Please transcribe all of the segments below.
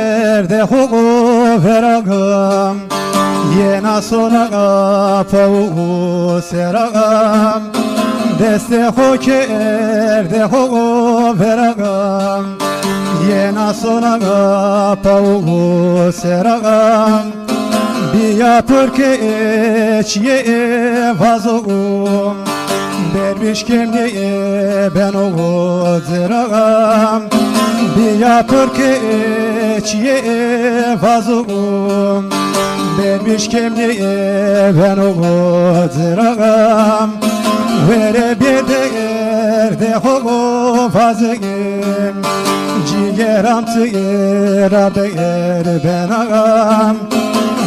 erde hugu veragam Yena sona pavu seragam Deste hoke erde hugu veragam Yena sona pavu seragam Biya pırkeç ye vazogum Derviş kemliye ben oğu zırağım Biya pırkeç ye vazogum Derviş kemliye ben oğu zırağım Vere bir de oğu vazogum Ciğeram tıyıra değer ben ağam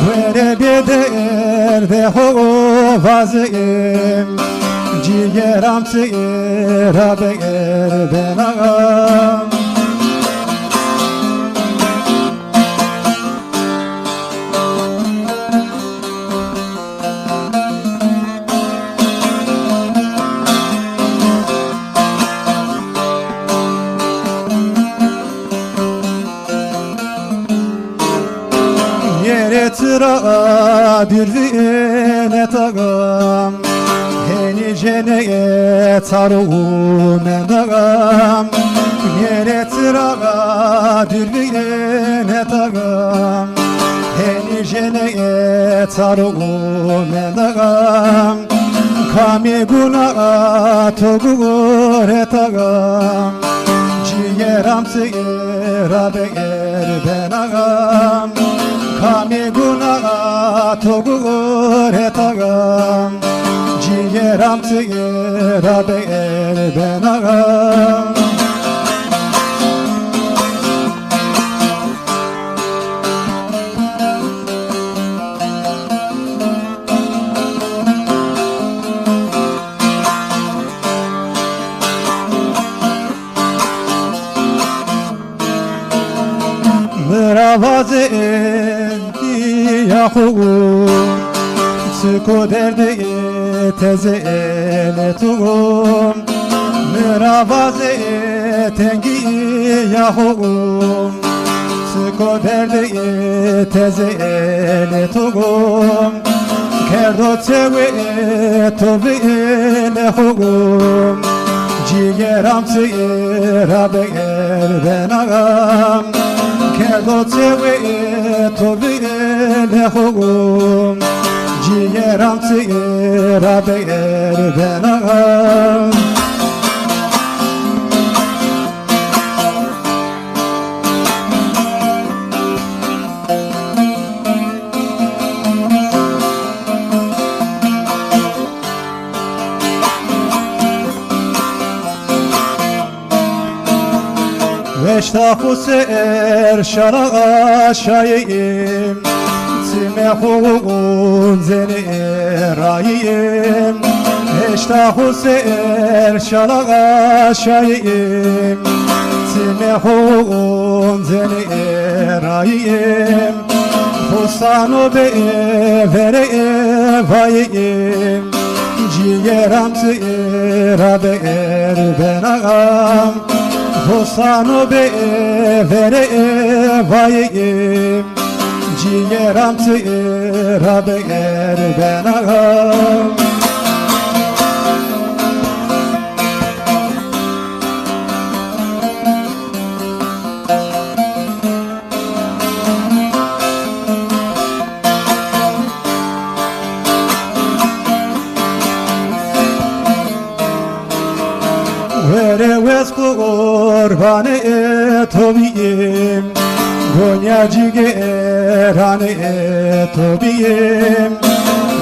Vere bir de oğu vazogum Ciğeram tıyıra değer ben ağam Yere tıra dürvine tağam Heni ceneye taruğum endağam Yere tıra dürvine tağam Heni ceneye taruğum endağam Kami guna togure tağam Ciğeram tıyıra değer ben ağam Kami guna togure tağam Ciğeram tıyıra değer ben ağam Mıravazen diyahu Sıko derde tezele tuğum Mıravaze tengi yahum Sıko derde tezele tuğum Kerdo tewe tovele hum Ciğeram tıyıra değer ben ağam Kerdo tewe tovele hum Ciğeram tıyıra değer ben ağam Veştahu ser şara şayim Simehun zeni rayim Veştahu ser şara şayim Simehun zeni rayim Husanu be vere vayim Ciğeram tıyıra değer ben ağam Husanu be vere vayim Ciğeram tıyıra değer ben ağam Vere vez kurbanı tobiyim Gonyacı geranı tobiyim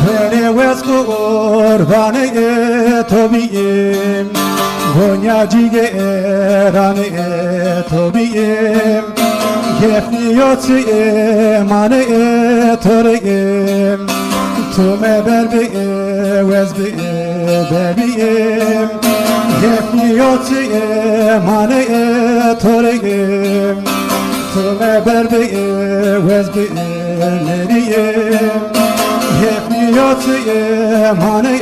Vere vez kurbanı tobiyim Gonyacı geranı tobiyim Yefniyotı emanı toriyim Tume berbi vezbi bebiyim Yefniyotı emanı toriyim Tume berbi vezbi neriyim Yefniyotı emanı